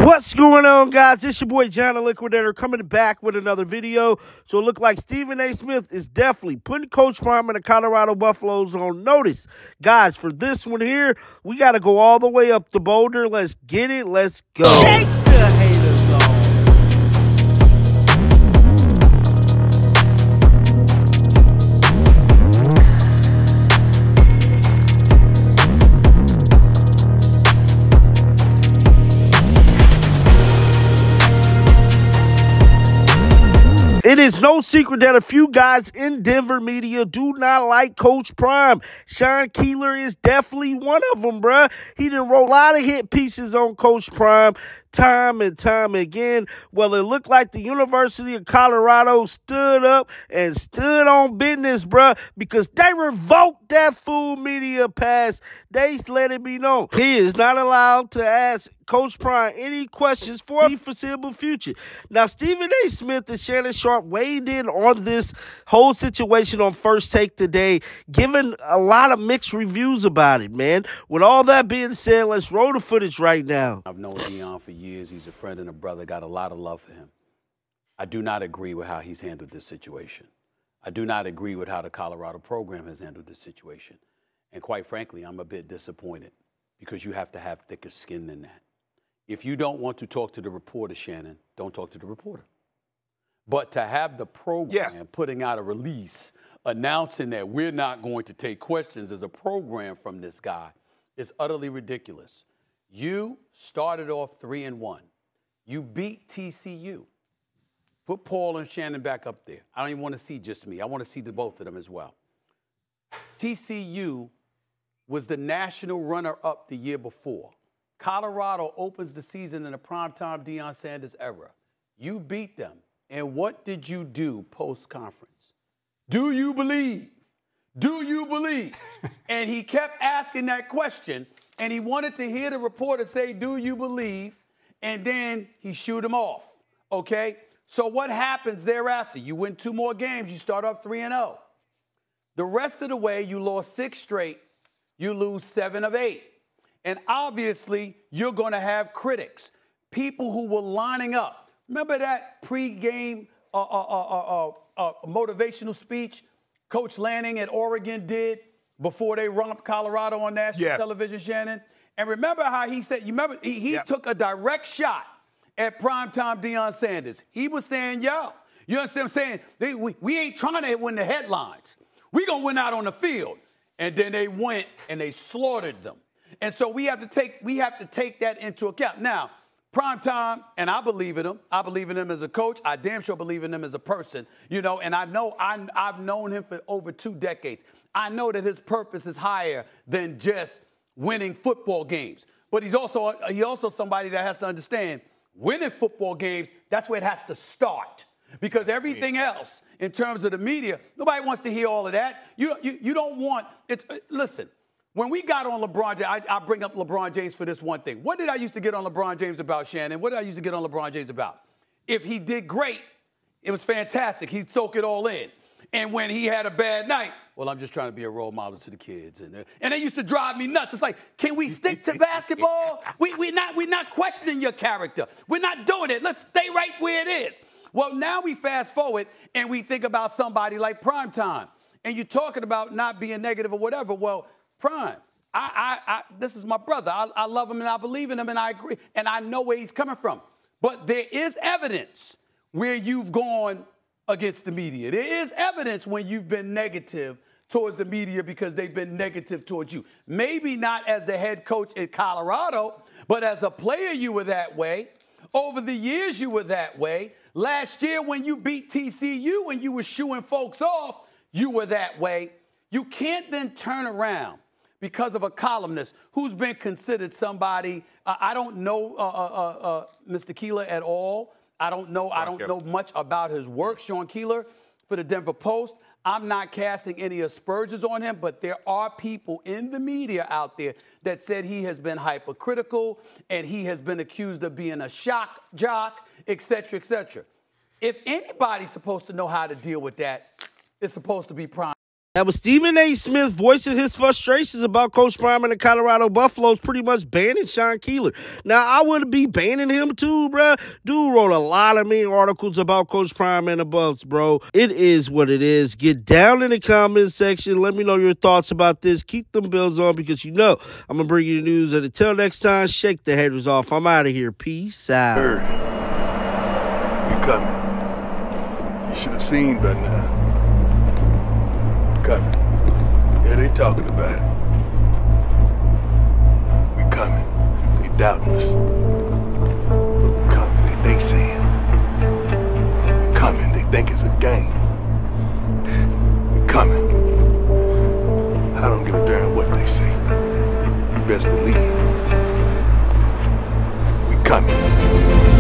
What's going on, guys? It's your boy John the Liquidator coming back with another video. So it looked like Stephen A. Smith is definitely putting Coach Prime and the Colorado Buffaloes on notice. Guys, for this one here, we got to go all the way up to Boulder. Let's get it. Let's go. Shake the haters off. It is no secret that a few guys in Denver media do not like Coach Prime. Sean KEEELER is definitely one of them, bruh. He done wrote a lot of hit pieces on Coach Prime time and time again. Well, it looked like the University of Colorado stood up and stood on business, bruh, because they revoked that full media pass. They let it be known he is not allowed to ask Coach Prime any questions for the foreseeable future. Now, Stephen A. Smith and Shannon Sharp weighed in on this whole situation on First Take today, giving a lot of mixed reviews about it, man. With all that being said, let's roll the footage right now. I've known Deion for years. He's a friend and a brother. Got a lot of love for him. I do not agree with how he's handled this situation. I do not agree with how the Colorado program has handled this situation. And quite frankly, I'm a bit disappointed because you have to have thicker skin than that. If you don't want to talk to the reporter, Shannon, don't talk to the reporter. But to have the program putting out a release announcing that we're not going to take questions as a program from this guy is utterly ridiculous. You started off 3-1. You beat TCU. Put Paul and Shannon back up there. I don't even want to see just me. I want to see the both of them as well. TCU was the national runner-up the year before. Colorado opens the season in a primetime Deion Sanders era. You beat them. And what did you do post-conference? Do you believe? Do you believe? And he kept asking that question, and he wanted to hear the reporter say, do you believe? And then he shoot him off, okay? So what happens thereafter? You win 2 more games. You start off 3-0. The rest of the way, you lost 6 straight. You lose 7 of 8. And obviously, you're going to have critics, people who were lining up. Remember that pregame motivational speech Coach Lanning at Oregon did before they romped Colorado on national television, Shannon? And remember how he said, you remember, he took a direct shot at primetime Deion Sanders. He was saying, yo, you understand what I'm saying? We ain't trying to win the headlines. We going to win out on the field. And then they went and they slaughtered them. And so we have to take that into account. Now, primetime, and I believe in him. I believe in him as a coach. I damn sure believe in him as a person. You know, and I've known him for over 2 decades. I know that his purpose is higher than just winning football games. But he's also somebody that has to understand winning football games, that's where it has to start. Because everything else, in terms of the media, nobody wants to hear all of that. You don't want it's listen. When we got on LeBron James, I bring up LeBron James for this one thing. What did I used to get on LeBron James about, Shannon? What did I used to get on LeBron James about? If he did great, it was fantastic. He'd soak it all in. And when he had a bad night, well, I'm just trying to be a role model to the kids. And they used to drive me nuts. It's like, can we stick to basketball? We're not questioning your character. We're not doing it. Let's stay right where it is. Well, now we fast forward and we think about somebody like Primetime. And you're talking about not being negative or whatever. Well, Prime, this is my brother. I love him and I believe in him and I agree. And I know where he's coming from. But there is evidence where you've gone against the media. There is evidence when you've been negative towards the media because they've been negative towards you. Maybe not as the head coach in Colorado, but as a player you were that way. Over the years you were that way. Last year when you beat TCU and you were shooing folks off, you were that way. You can't then turn around because of a columnist who's been considered somebody, I don't know Mr. KEEELER at all. I don't know much about his work. Sean KEEELER for the Denver Post. I'm not casting any aspersions on him, but there are people in the media out there that said he has been hypercritical and he has been accused of being a shock jock, et cetera, et cetera. If anybody's supposed to know how to deal with that, it's supposed to be Prime. That was Stephen A. Smith voicing his frustrations about Coach Prime and the Colorado Buffaloes pretty much banning Sean Keeler. Now, I would be banning him too, bro. Dude wrote a lot of mean articles about Coach Prime and the Buffs, bro. It is what it is. Get down in the comment section. Let me know your thoughts about this. Keep them bills on because you know I'm going to bring you the news. And until next time, shake the haters off. I'm out of here. Peace out. You coming. You should have seen by now. Coming. Yeah, they talking about it. We coming. They doubting us. But we coming. They saying. We coming. They think it's a game. We coming. I don't give a damn what they say. You best believe. We coming.